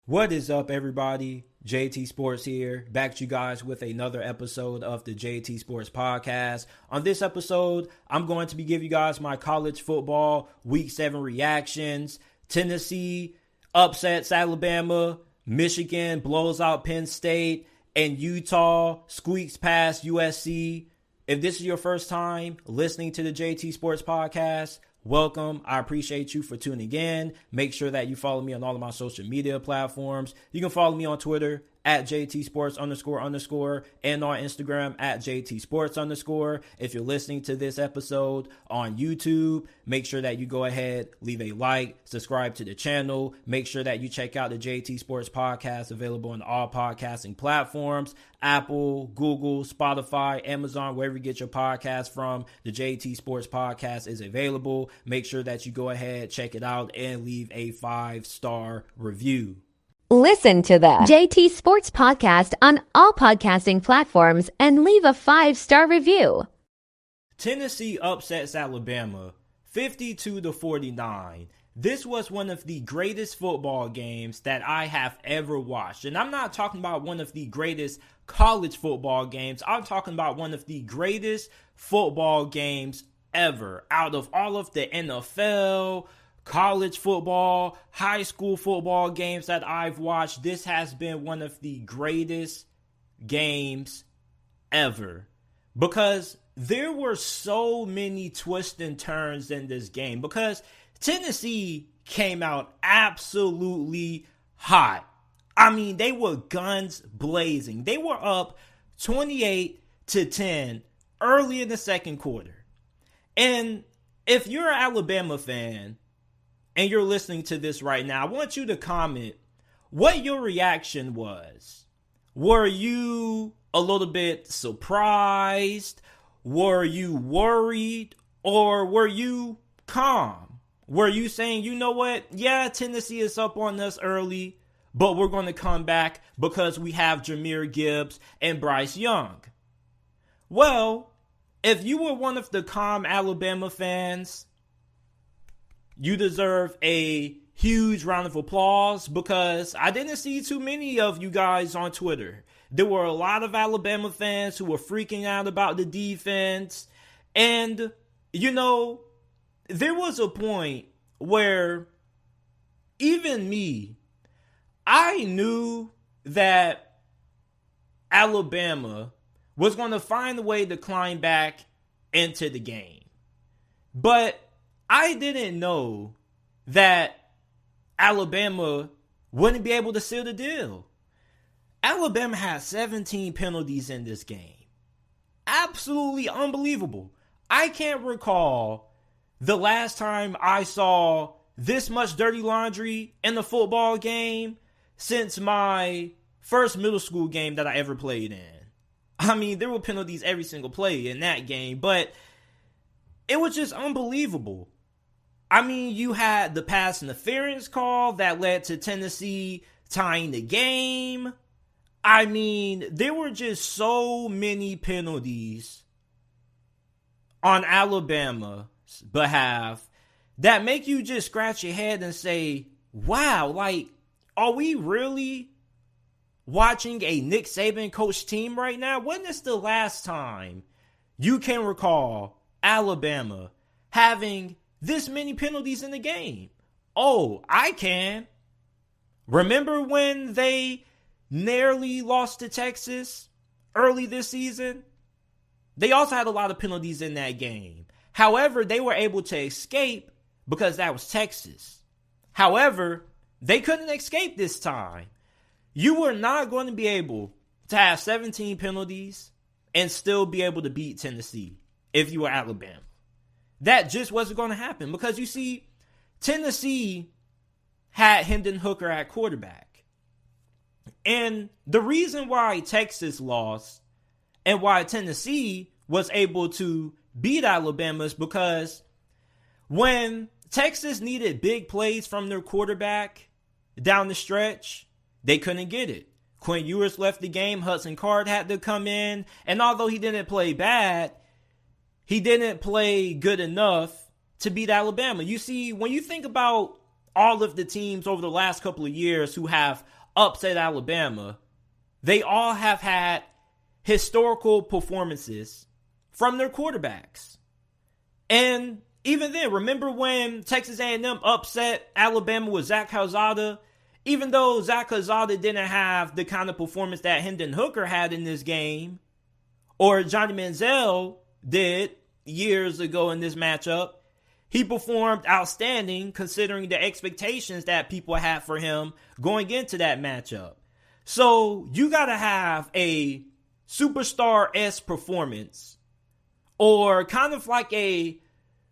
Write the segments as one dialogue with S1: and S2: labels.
S1: What is up, everybody? JT Sports here, back to you guys with another episode of the JT Sports Podcast. On this episode, I'm going to be giving you guys my college football Week 7 reactions. Tennessee upsets Alabama, Michigan blows out Penn State, and Utah squeaks past USC. If this is your first time listening to the JT Sports Podcast, welcome. I appreciate you for tuning in. Make sure that you follow me on all of my social media platforms. You can follow me on Twitter at JT__, and on Instagram at JT__. If you're listening to this episode on YouTube, make sure that you go ahead, leave a like, subscribe to the channel. Make sure that you check out the JT Sports Podcast, available on all podcasting platforms: Apple, Google, Spotify, Amazon, wherever you get your podcast from. The JT Sports Podcast is available. Make sure that you go ahead, check it out, and leave a 5-star review.
S2: Listen to the JT Sports Podcast on all podcasting platforms and leave a 5-star review.
S1: Tennessee upsets Alabama 52-49. This was one of the greatest football games that I have ever watched. And I'm not talking about one of the greatest college football games. I'm talking about one of the greatest football games ever. Out of all of the NFL, college football, high school football games that I've watched, this has been one of the greatest games ever. Because there were so many twists and turns in this game. Because Tennessee came out absolutely hot. I mean, they were guns blazing. They were up 28-10 early in the second quarter. And if you're an Alabama fan and you're listening to this right now, I want you to comment what your reaction was. Were you a little bit surprised? Were you worried? Or were you calm? Were you saying, you know what? Yeah, Tennessee is up on us early, but we're going to come back because we have Jahmyr Gibbs and Bryce Young. Well, if you were one of the calm Alabama fans, you deserve a huge round of applause, because I didn't see too many of you guys on Twitter. There were a lot of Alabama fans who were freaking out about the defense. And, you know, there was a point where even me, I knew that Alabama was going to find a way to climb back into the game. But I didn't know that Alabama wouldn't be able to seal the deal. Alabama had 17 penalties in this game. Absolutely unbelievable. I can't recall the last time I saw this much dirty laundry in a football game since my first middle school game that I ever played in. I mean, there were penalties every single play in that game, but it was just unbelievable. I mean, you had the pass interference call that led to Tennessee tying the game. I mean, there were just so many penalties on Alabama's behalf that make you just scratch your head and say, wow, like, are we really watching a Nick Saban coached team right now? When is the last time you can recall Alabama having this many penalties in the game? Oh, I can. Remember when they nearly lost to Texas early this season? They also had a lot of penalties in that game. However, they were able to escape because that was Texas. However, they couldn't escape this time. You were not going to be able to have 17 penalties and still be able to beat Tennessee if you were Alabama. That just wasn't going to happen, because you see, Tennessee had Hendon Hooker at quarterback. And the reason why Texas lost and why Tennessee was able to beat Alabama is because when Texas needed big plays from their quarterback down the stretch, they couldn't get it. Quinn Ewers left the game. Hudson Card had to come in. And although he didn't play bad, he didn't play good enough to beat Alabama. You see, when you think about all of the teams over the last couple of years who have upset Alabama, they all have had historical performances from their quarterbacks. And even then, remember when Texas A&M upset Alabama with Zach Calzada? Even though Zach Calzada didn't have the kind of performance that Hendon Hooker had in this game, or Johnny Manziel did years ago in this matchup, he performed outstanding considering the expectations that people had for him going into that matchup. So you got to have a superstar-esque performance, or kind of like a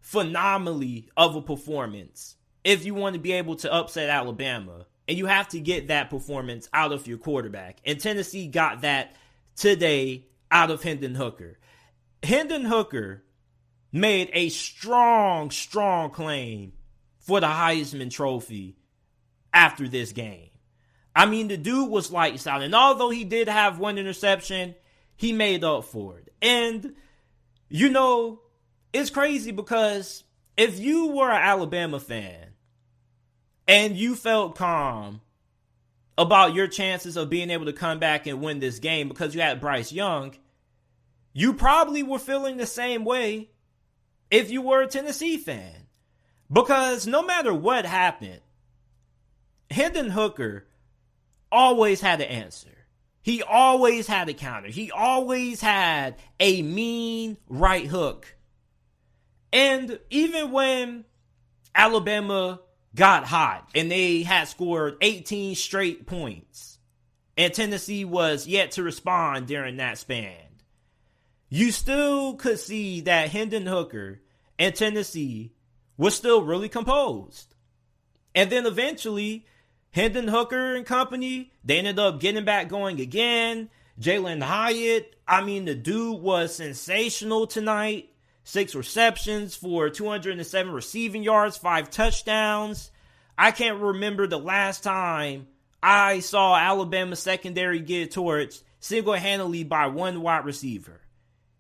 S1: phenomenally of a performance, if you want to be able to upset Alabama. And you have to get that performance out of your quarterback. And Tennessee got that today out of Hendon Hooker. Hendon Hooker made a strong claim for the Heisman Trophy after this game. I mean, the dude was lights out. And although he did have one interception, he made up for it. And, you know, it's crazy because if you were an Alabama fan and you felt calm about your chances of being able to come back and win this game because you had Bryce Young, you probably were feeling the same way if you were a Tennessee fan. Because no matter what happened, Hendon Hooker always had an answer. He always had a counter. He always had a mean right hook. And even when Alabama got hot and they had scored 18 straight points and Tennessee was yet to respond during that span, you still could see that Hendon Hooker and Tennessee was still really composed. And then eventually, Hendon Hooker and company, they ended up getting back going again. Jalen Hyatt, I mean, the dude was sensational tonight. 6 receptions for 207 receiving yards, 5 touchdowns. I can't remember the last time I saw Alabama secondary get torched single-handedly by one wide receiver.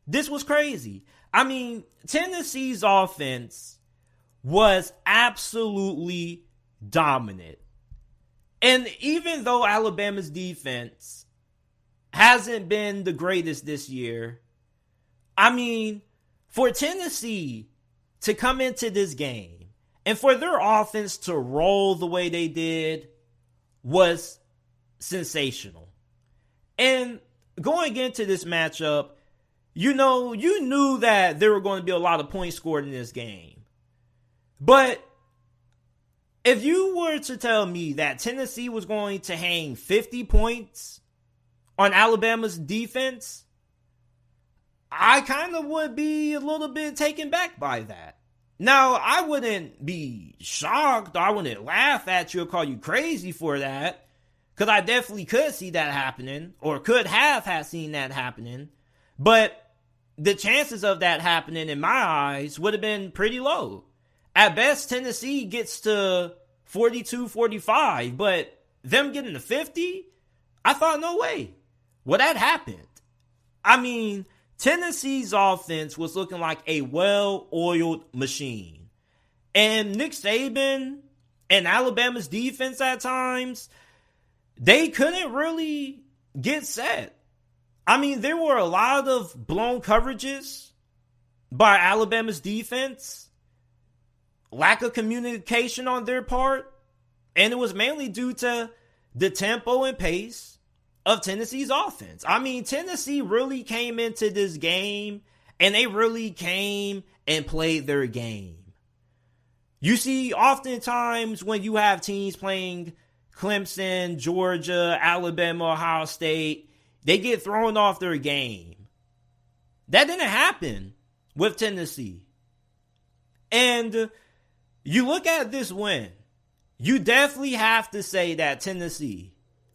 S1: This was crazy. I mean, Tennessee's offense was absolutely dominant. And even though Alabama's defense hasn't been the greatest this year, I mean, for Tennessee to come into this game and for their offense to roll the way they did was sensational. And going into this matchup, you know, you knew that there were going to be a lot of points scored in this game. But if you were to tell me that Tennessee was going to hang 50 points on Alabama's defense, I kind of would be a little bit taken back by that. Now, I wouldn't be shocked, or I wouldn't laugh at you or call you crazy for that, because I definitely could see that happening, or could have had seen that happening, but the chances of that happening in my eyes would have been pretty low. At best, Tennessee gets to 42-45, but them getting to 50, I thought, no way. Well, that happened. I mean, Tennessee's offense was looking like a well-oiled machine. And Nick Saban and Alabama's defense at times, they couldn't really get set. I mean, there were a lot of blown coverages by Alabama's defense, lack of communication on their part, and it was mainly due to the tempo and pace of Tennessee's offense. I mean, Tennessee really came into this game and they really came and played their game. You see, oftentimes when you have teams playing Clemson, Georgia, Alabama, Ohio State, they get thrown off their game. That didn't happen with Tennessee. And you look at this win, you definitely have to say that Tennessee,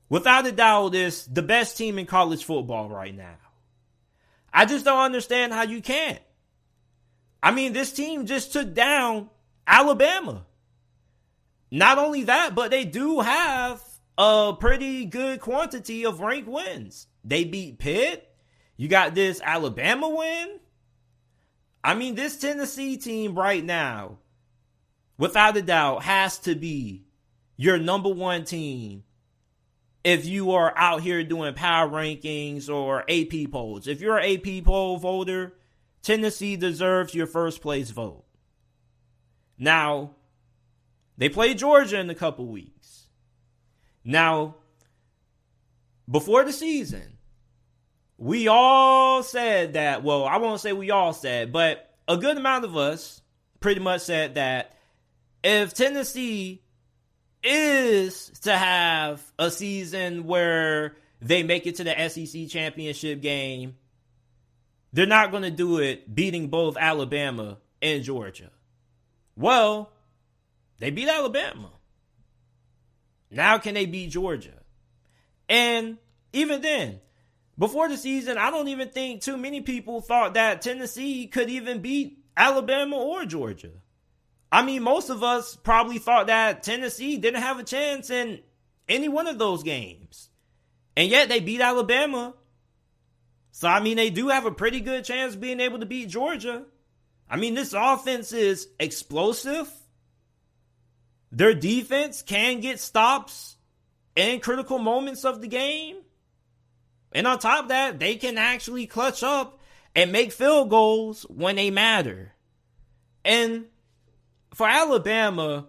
S1: without a doubt, is the best team in college football right now. I just don't understand how you can't. I mean, this team just took down Alabama. Not only that, but they do have a pretty good quantity of ranked wins. They beat Pitt. You got this Alabama win. I mean, this Tennessee team right now, without a doubt, has to be your number one team if you are out here doing power rankings or AP polls. If you're an AP poll voter, Tennessee deserves your first place vote. Now, they play Georgia in a couple weeks. Now, before the season, we all said that, well, I won't say we all said, but a good amount of us pretty much said that if Tennessee is to have a season where they make it to the SEC championship game, they're not going to do it beating both Alabama and Georgia. Well, they beat Alabama. Now can they beat Georgia? And even then, before the season, I don't even think too many people thought that Tennessee could even beat Alabama or Georgia. I mean, most of us probably thought that Tennessee didn't have a chance in any one of those games. And yet they beat Alabama. So, I mean, they do have a pretty good chance of being able to beat Georgia. I mean, this offense is explosive. Their defense can get stops in critical moments of the game. And on top of that, they can actually clutch up and make field goals when they matter. And for Alabama,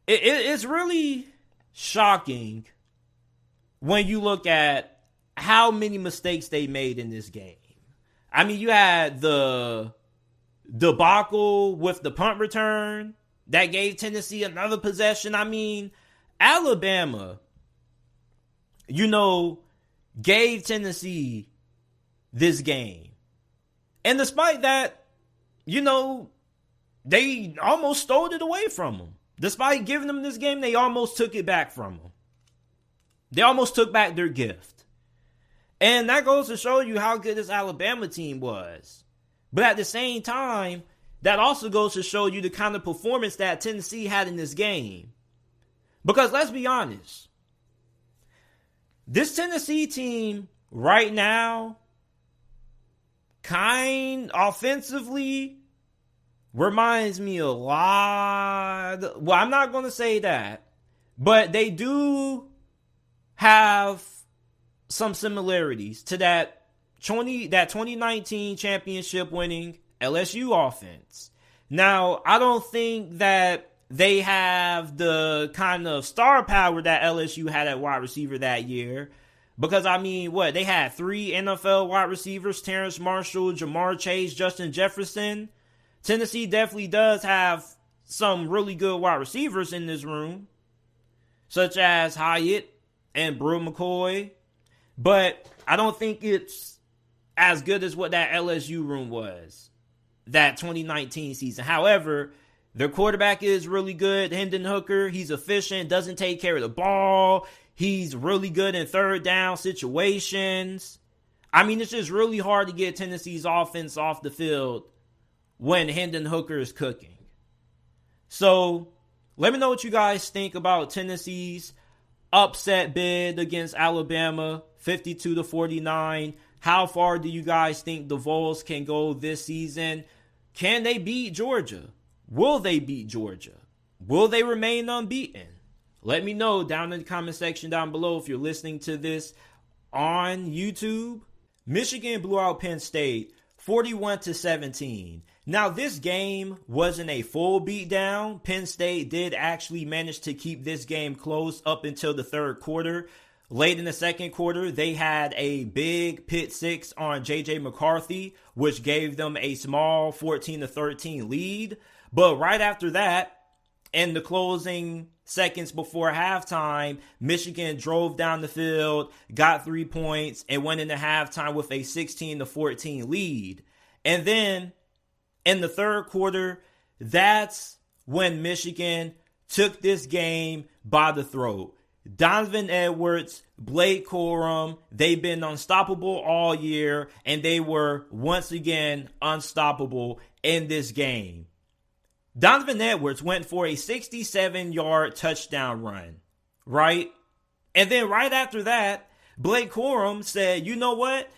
S1: it's really shocking when you look at how many mistakes they made in this game. I mean, you had the debacle with the punt return that gave Tennessee another possession. I mean, Alabama, gave Tennessee this game. And despite that, they almost stole it away from them. Despite giving them this game, they almost took it back from them. They almost took back their gift. And that goes to show you how good this Alabama team was. But at the same time, that also goes to show you the kind of performance that Tennessee had in this game. Because let's be honest, this Tennessee team right now, offensively, reminds me a lot. Well, I'm not going to say that, but they do have some similarities to that 2019 championship winning LSU offense. Now, I don't think that they have the kind of star power that LSU had at wide receiver that year. Because, I mean, they had 3 NFL wide receivers, Terrence Marshall, Jamar Chase, Justin Jefferson. Tennessee definitely does have some really good wide receivers in this room, such as Hyatt and Brew McCoy. But I don't think it's as good as what that LSU room was, that 2019 season. However, their quarterback is really good, Hendon Hooker. He's efficient, doesn't take care of the ball. He's really good in third down situations. I mean, it's just really hard to get Tennessee's offense off the field when Hendon Hooker is cooking. So, let me know what you guys think about Tennessee's upset bid against Alabama, 52-49. How far do you guys think the Vols can go this season? Can they beat Georgia? Will they beat Georgia? Will they remain unbeaten? Let me know down in the comment section down below if you're listening to this on YouTube. Michigan blew out Penn State 41-17. Now, this game wasn't a full beatdown. Penn State did actually manage to keep this game close up until the third quarter. Late in the second quarter, they had a big pick six on J.J. McCarthy, which gave them a small 14-13 lead. But right after that, in the closing seconds before halftime, Michigan drove down the field, got 3 points, and went into halftime with a 16-14 lead. And then in the third quarter, that's when Michigan took this game by the throat. Donovan Edwards, Blake Corum, they've been unstoppable all year, and they were once again unstoppable in this game. Donovan Edwards went for a 67-yard touchdown run, right? And then right after that, Blake Corum said, you know what?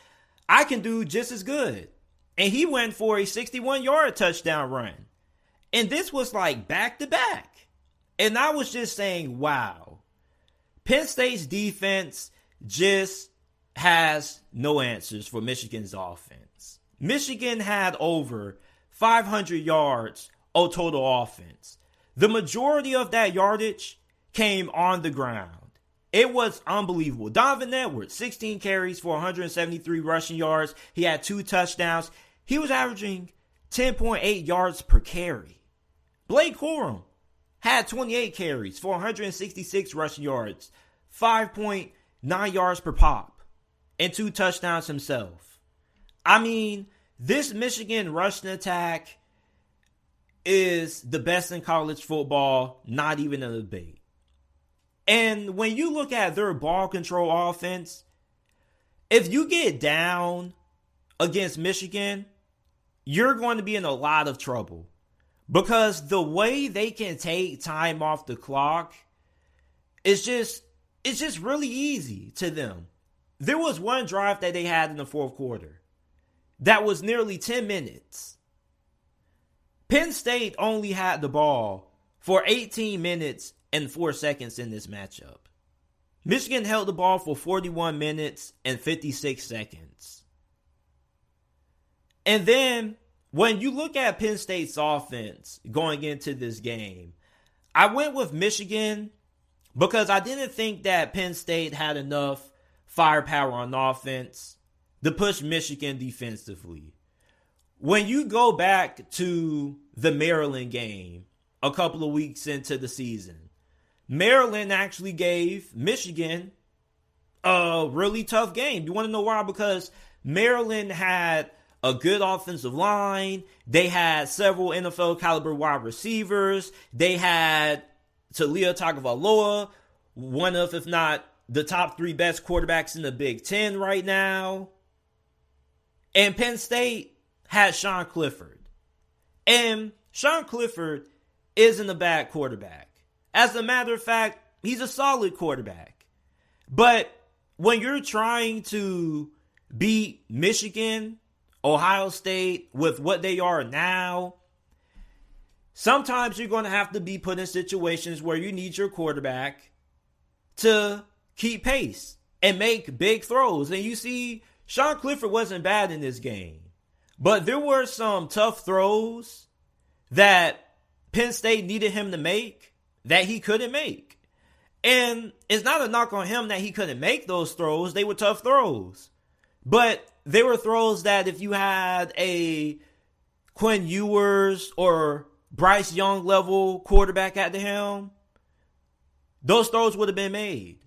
S1: I can do just as good. And he went for a 61-yard touchdown run. And this was like back to back. And I was just saying, wow, Penn State's defense just has no answers for Michigan's offense. Michigan had over 500 yards of total offense. The majority of that yardage came on the ground. It was unbelievable. Donovan Edwards, 16 carries for 173 rushing yards. He had 2 touchdowns. He was averaging 10.8 yards per carry. Blake Corum had 28 carries for 166 rushing yards, 5.9 yards per pop, and 2 touchdowns himself. I mean, this Michigan rushing attack is the best in college football, not even a debate. And when you look at their ball control offense, if you get down against Michigan, you're going to be in a lot of trouble. Because the way they can take time off the clock is just really easy to them. There was one drive that they had in the fourth quarter that was nearly 10 minutes. Penn State only had the ball for 18 minutes and 4 seconds in this matchup. Michigan held the ball for 41 minutes and 56 seconds. And then when you look at Penn State's offense going into this game, I went with Michigan because I didn't think that Penn State had enough firepower on offense to push Michigan defensively. When you go back to the Maryland game a couple of weeks into the season, Maryland actually gave Michigan a really tough game. You want to know why? Because Maryland had a good offensive line. They had several NFL caliber wide receivers. They had Talia Tagovailoa, one of, if not the top 3 best quarterbacks in the Big Ten right now. And Penn State had Sean Clifford. And Sean Clifford isn't a bad quarterback. As a matter of fact, he's a solid quarterback. But when you're trying to beat Michigan, Ohio State with what they are now, sometimes you're going to have to be put in situations where you need your quarterback to keep pace and make big throws. And you see, Sean Clifford wasn't bad in this game. But there were some tough throws that Penn State needed him to make that he couldn't make. And it's not a knock on him that he couldn't make those throws. They were tough throws. But they were throws that if you had a Quinn Ewers or Bryce Young level quarterback at the helm, those throws would have been made.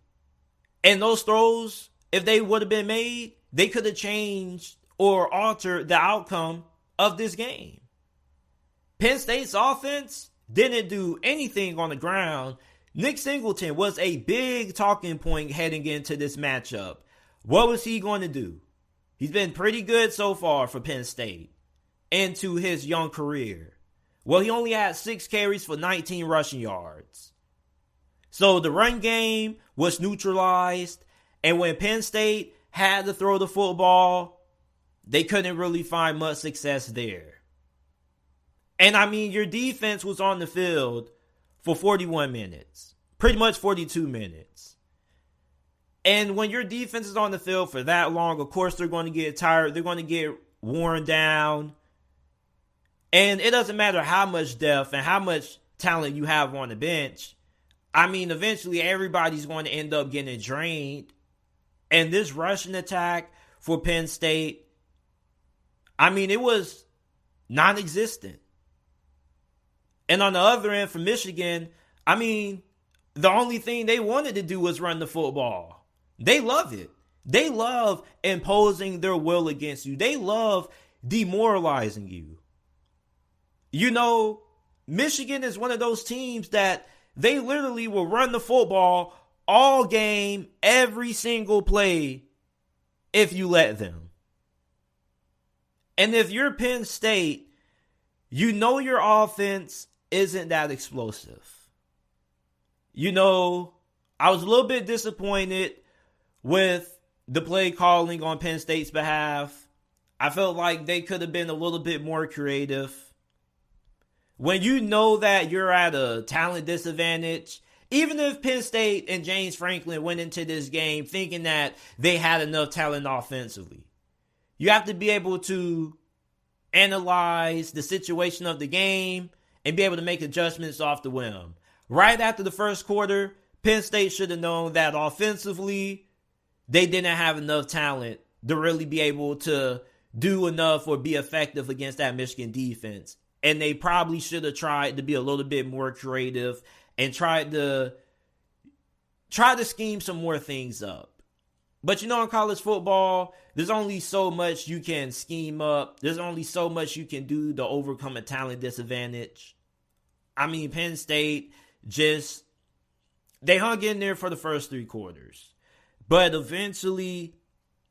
S1: And those throws, if they would have been made, they could have changed or altered the outcome of this game. Penn State's offense didn't do anything on the ground. Nich Singleton was a big talking point heading into this matchup. What was he going to do? He's been pretty good so far for Penn State into his young career. Well, he only had 6 carries for 19 rushing yards. So the run game was neutralized. And when Penn State had to throw the football, they couldn't really find much success there. And I mean, your defense was on the field for 41 minutes, pretty much 42 minutes. And when your defense is on the field for that long, of course, they're going to get tired. They're going to get worn down. And it doesn't matter how much depth and how much talent you have on the bench. I mean, eventually everybody's going to end up getting drained. And this rushing attack for Penn State, I mean, it was non-existent. And on the other end for Michigan, I mean, the only thing they wanted to do was run the football. They love it. They love imposing their will against you. They love demoralizing you. You know, Michigan is one of those teams that they literally will run the football all game, every single play, if you let them. And if you're Penn State, you know your offense isn't that explosive. You know, I was a little bit disappointed with the play calling on Penn State's behalf. I felt like they could have been a little bit more creative. when you know that you're at a talent disadvantage, even if Penn State and James Franklin went into this game thinking that they had enough talent offensively, you have to be able to analyze the situation of the game and be able to make adjustments off the whim. Right after the first quarter, Penn State should have known that offensively, they didn't have enough talent to really be able to do enough or be effective against that Michigan defense. And they probably should have tried to be a little bit more creative and tried to scheme some more things up. But in college football, there's only so much you can scheme up. There's only so much you can do to overcome a talent disadvantage. I mean, Penn State they hung in there for the first 3 quarters. But eventually,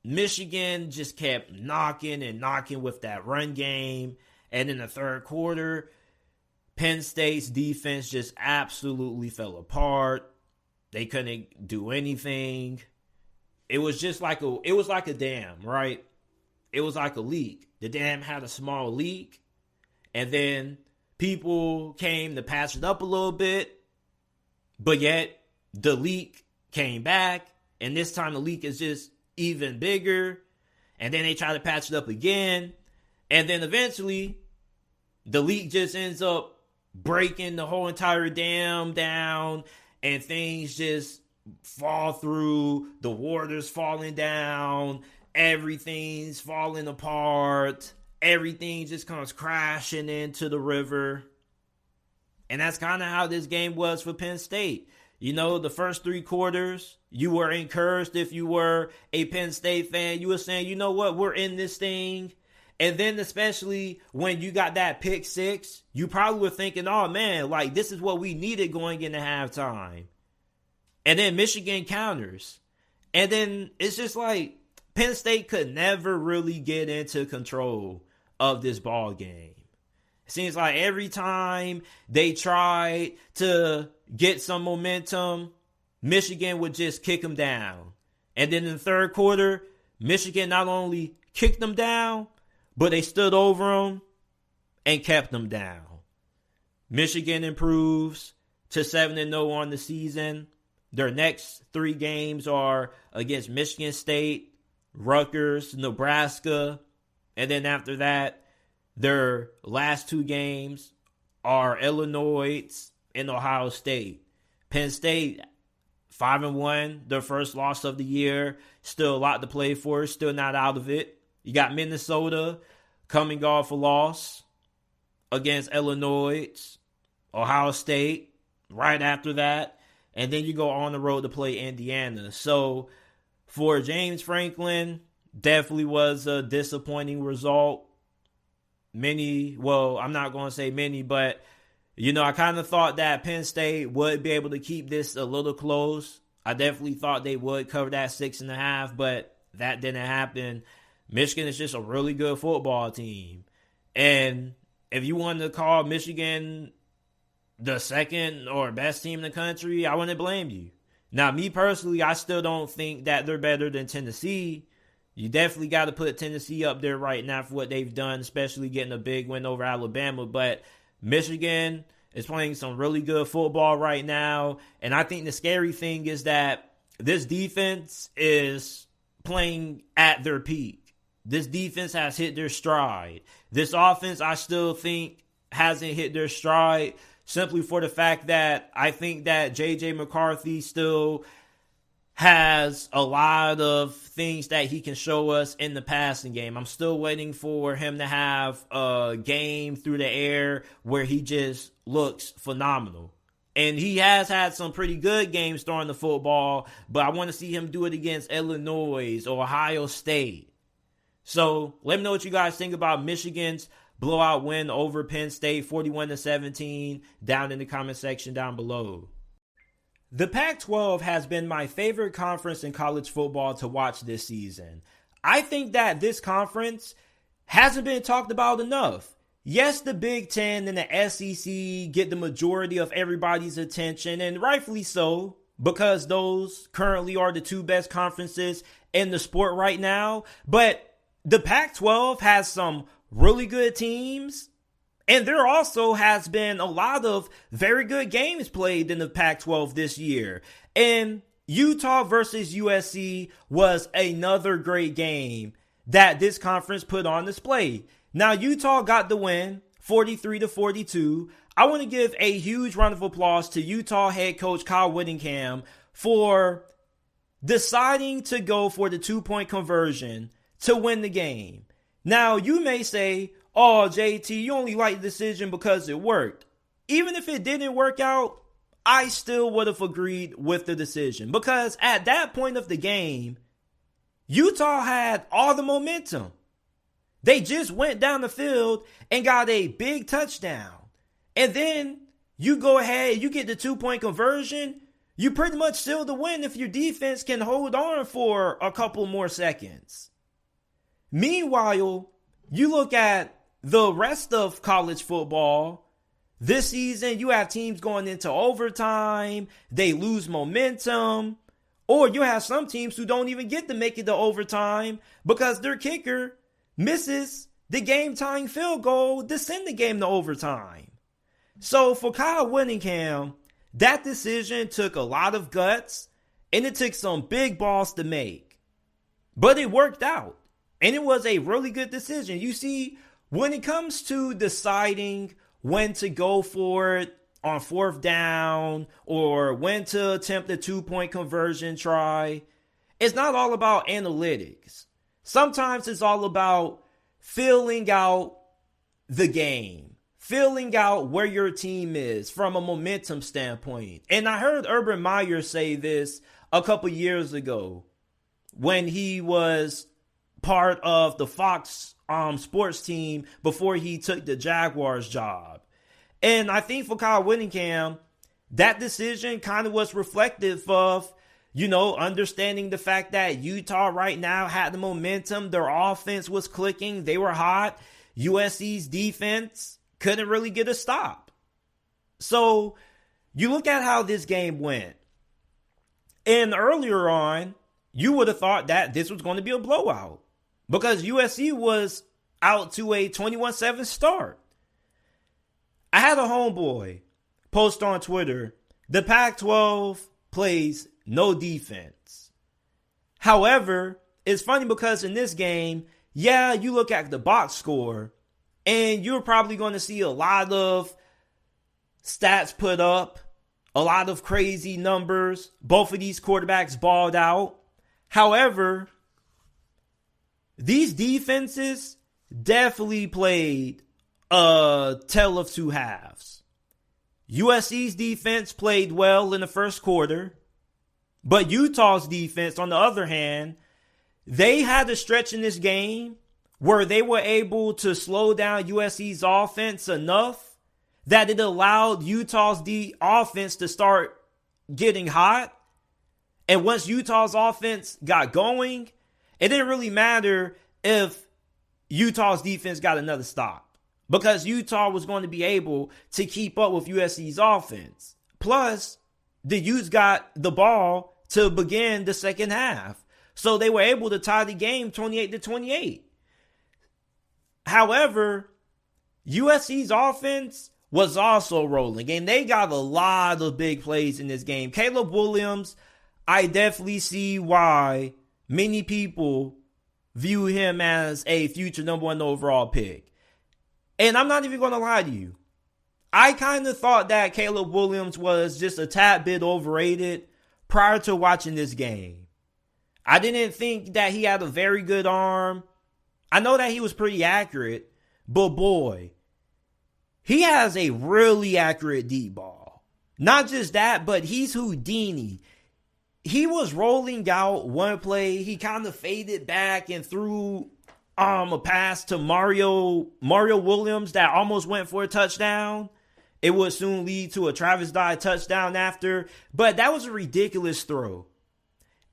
S1: Michigan just kept knocking and knocking with that run game. And in the third quarter, Penn State's defense just absolutely fell apart. They couldn't do anything. It was just like a dam, right? It was like a leak. The dam had a small leak, and then people came to patch it up a little bit, but yet the leak came back, and this time the leak is just even bigger, and then they try to patch it up again, and then eventually the leak just ends up breaking the whole entire dam down, and things just fall through, the water's falling down, everything's falling apart, everything just comes crashing into the river. And that's kind of how this game was for Penn State. The first 3 quarters, you were encouraged if you were a Penn State fan. You were saying, you know what, we're in this thing. And then especially when you got that pick 6, you probably were thinking, oh man, like this is what we needed going into halftime. And then Michigan counters. And then it's just like Penn State could never really get into control of this ball game. It seems like every time they tried to get some momentum, Michigan would just kick them down. And then in the third quarter, Michigan not only kicked them down, but they stood over them and kept them down. Michigan improves to 7-0 on the season. Their next 3 games are against Michigan State, Rutgers, Nebraska, and then after that, their last 2 games are Illinois and Ohio State. Penn State, 5-1, their first loss of the year. Still a lot to play for, still not out of it. You got Minnesota coming off a loss against Illinois, Ohio State right after that. And then you go on the road to play Indiana. So for James Franklin, definitely was a disappointing result. I'm not going to say many, but, I kind of thought that Penn State would be able to keep this a little close. I definitely thought they would cover that 6.5, but that didn't happen. Michigan is just a really good football team. And if you wanted to call Michigan the second or best team in the country, I wouldn't blame you. Now, me personally, I still don't think that they're better than Tennessee. You definitely got to put Tennessee up there right now for what they've done, especially getting a big win over Alabama. But Michigan is playing some really good football right now. And I think the scary thing is that this defense is playing at their peak. This defense has hit their stride. This offense, I still think, hasn't hit their stride, simply for the fact that I think that J.J. McCarthy still has a lot of things that he can show us in the passing game. I'm still waiting for him to have a game through the air where he just looks phenomenal. And he has had some pretty good games throwing the football, but I want to see him do it against Illinois or Ohio State. So let me know what you guys think about Michigan's blowout win over Penn State, 41-17, down in the comment section down below. The Pac-12 has been my favorite conference in college football to watch this season. I think that this conference hasn't been talked about enough. Yes, the Big Ten and the SEC get the majority of everybody's attention, and rightfully so, because those currently are the 2 best conferences in the sport right now. But the Pac-12 has some really good teams, And there also has been a lot of very good games played in the Pac-12 this year. And Utah versus USC was another great game that this conference put on display. Now, Utah got the win, 43-42. I want to give a huge round of applause to Utah head coach Kyle Whittingham for deciding to go for the 2-point conversion to win the game. Now, you may say, oh, JT, you only like the decision because it worked. Even if it didn't work out, I still would have agreed with the decision. Because at that point of the game, Utah had all the momentum. They just went down the field and got a big touchdown. And then you go ahead, you get the 2-point conversion. You pretty much seal the win if your defense can hold on for a couple more seconds. Meanwhile, you look at the rest of college football. This season, you have teams going into overtime. They lose momentum. Or you have some teams who don't even get to make it to overtime because their kicker misses the game-tying field goal to send the game to overtime. So for Kyle Whittingham, that decision took a lot of guts and it took some big balls to make. But it worked out. And it was a really good decision. You see, when it comes to deciding when to go for it on 4th down or when to attempt a 2-point conversion try, it's not all about analytics. Sometimes it's all about filling out the game, filling out where your team is from a momentum standpoint. And I heard Urban Meyer say this a couple years ago when he was part of the Fox sports team before he took the Jaguars job. And I think for Kyle Whittingham, that decision kind of was reflective of, understanding the fact that Utah right now had the momentum. Their offense was clicking. They were hot. USC's defense couldn't really get a stop. So you look at how this game went. And earlier on, you would have thought that this was going to be a blowout because USC was out to a 21-7 start. I had a homeboy post on Twitter, the Pac-12 plays no defense. However, it's funny because in this game, you look at the box score and you're probably going to see a lot of stats put up, a lot of crazy numbers. Both of these quarterbacks balled out. However, these defenses definitely played a tale of two halves. USC's defense played well in the first quarter, but Utah's defense, on the other hand, they had a stretch in this game where they were able to slow down USC's offense enough that it allowed Utah's offense to start getting hot. And once Utah's offense got going, it didn't really matter if Utah's defense got another stop because Utah was going to be able to keep up with USC's offense. Plus, the Utes got the ball to begin the second half. So they were able to tie the game 28-28. However, USC's offense was also rolling, and they got a lot of big plays in this game. Caleb Williams, I definitely see why many people view him as a future number 1 overall pick. And I'm not even going to lie to you. I kind of thought that Caleb Williams was just a tad bit overrated prior to watching this game. I didn't think that he had a very good arm. I know that he was pretty accurate, but boy, he has a really accurate deep ball. Not just that, but he's Houdini. He was rolling out one play. He kind of faded back and threw a pass to Mario Williams that almost went for a touchdown. It would soon lead to a Travis Dye touchdown after, but that was a ridiculous throw.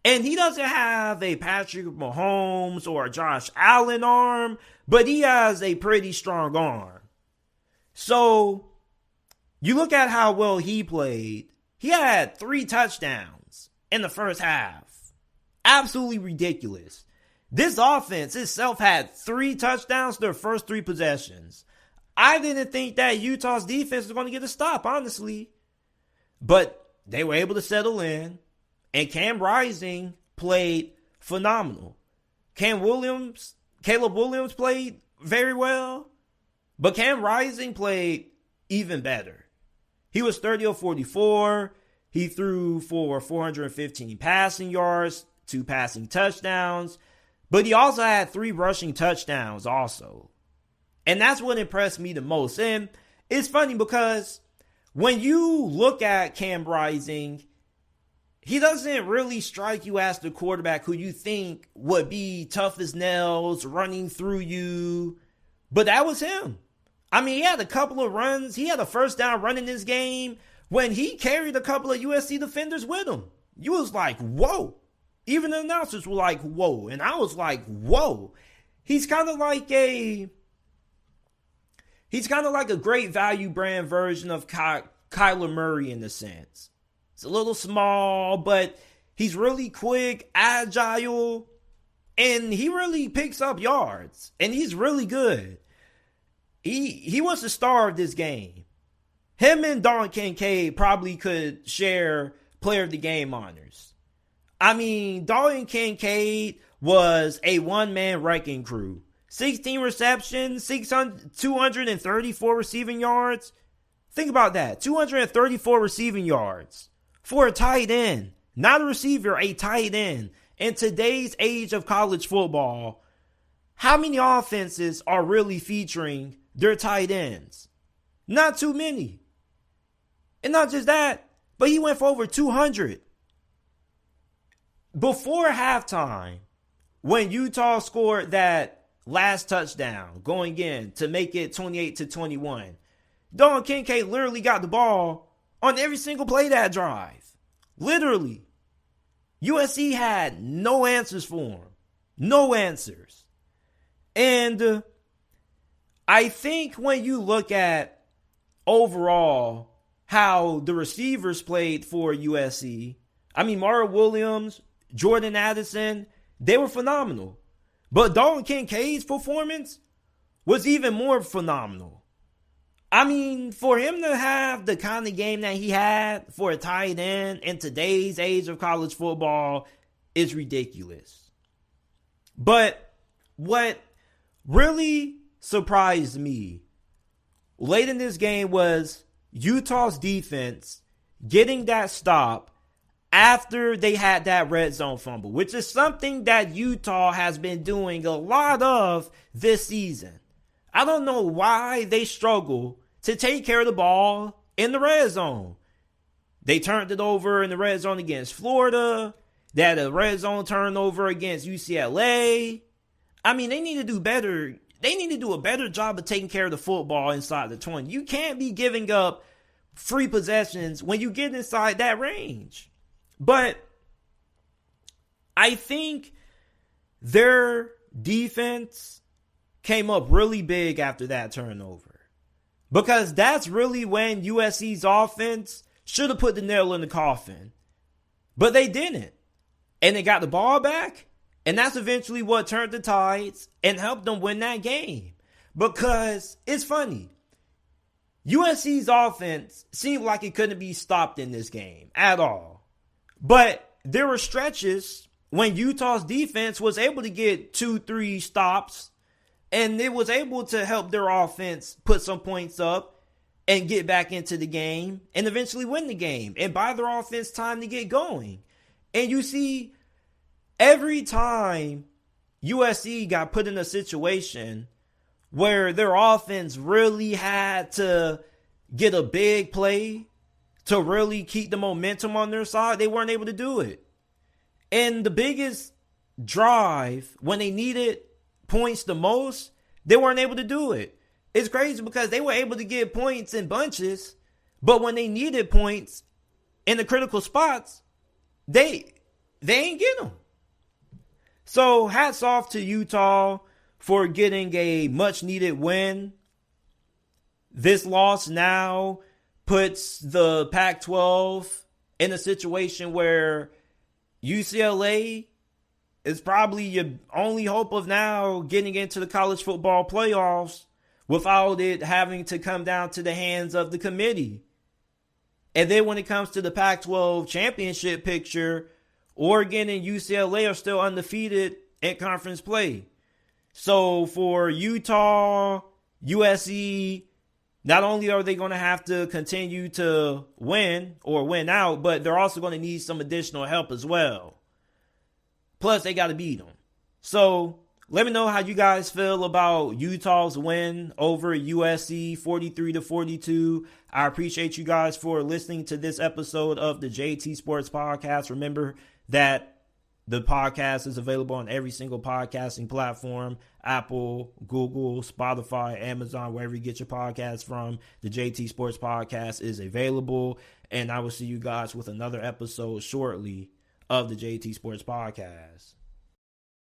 S1: And he doesn't have a Patrick Mahomes or a Josh Allen arm, but he has a pretty strong arm. So you look at how well he played. He had 3 touchdowns in the first half. Absolutely ridiculous. This offense itself had 3 touchdowns their first 3 possessions. I didn't think that Utah's defense was going to get a stop, honestly. But they were able to settle in. And Cam Rising played phenomenal. Caleb Williams played very well. But Cam Rising played even better. He was 30 of 44. He threw for 415 passing yards, 2 passing touchdowns. But he also had 3 rushing touchdowns also. And that's what impressed me the most. And it's funny because when you look at Cam Rising, he doesn't really strike you as the quarterback who you think would be tough as nails, running through you. But that was him. I mean, he had a couple of runs. He had a first down run in this game when he carried a couple of USC defenders with him. You was like, whoa. Even the announcers were like, whoa. And I was like, whoa. He's kind of like a great value brand version of Kyler Murray in a sense. It's a little small, but he's really quick, agile, and he really picks up yards. And he's really good. He was the star of this game. Him and Don Kincaid probably could share player of the game honors. I mean, Dalton Kincaid was a one-man wrecking crew. 16 receptions, 234 receiving yards. Think about that. 234 receiving yards for a tight end. Not a receiver, a tight end. In today's age of college football, how many offenses are really featuring their tight ends? Not too many. And not just that, but he went for over 200. Before halftime, when Utah scored that last touchdown going in to make it 28-21, Don Kincaid literally got the ball on every single play that drive. Literally. USC had no answers for him. No answers. And I think when you look at overall how the receivers played for USC, I mean, Mario Williams, Jordan Addison, they were phenomenal. But Dalton Kincaid's performance was even more phenomenal. I mean, for him to have the kind of game that he had for a tight end in today's age of college football is ridiculous. But what really surprised me late in this game was Utah's defense getting that stop after they had that red zone fumble, which is something that Utah has been doing a lot of this season. I don't know why they struggle to take care of the ball in the red zone. They turned it over in the red zone against Florida. They had a red zone turnover against UCLA. I mean, they need to do better. They need to do a better job of taking care of the football inside the 20. You can't be giving up free possessions when you get inside that range. But I think their defense came up really big after that turnover. Because that's really when USC's offense should have put the nail in the coffin. But they didn't. And they got the ball back. And that's eventually what turned the tides and helped them win that game. Because it's funny. USC's offense seemed like it couldn't be stopped in this game at all. But there were stretches when Utah's defense was able to get 2-3 stops. And it was able to help their offense put some points up and get back into the game and eventually win the game and buy their offense time to get going. And you see, every time USC got put in a situation where their offense really had to get a big play to really keep the momentum on their side, they weren't able to do it. And the biggest drive, when they needed points the most, they weren't able to do it. It's crazy because they were able to get points in bunches, but when they needed points in the critical spots, they ain't get them. So hats off to Utah for getting a much needed win. This loss now puts the Pac-12 in a situation where UCLA is probably your only hope of now getting into the college football playoffs without it having to come down to the hands of the committee. And then when it comes to the Pac-12 championship picture, Oregon and UCLA are still undefeated in conference play. So for Utah, USC, not only are they going to have to continue to win or win out, but they're also going to need some additional help as well. Plus, they got to beat them. So let me know how you guys feel about Utah's win over USC 43-42. I appreciate you guys for listening to this episode of the JT Sports Podcast. Remember that the podcast is available on every single podcasting platform: Apple, Google, Spotify, Amazon, wherever you get your podcasts from. The JT Sports Podcast is available. And I will see you guys with another episode shortly of the JT Sports Podcast.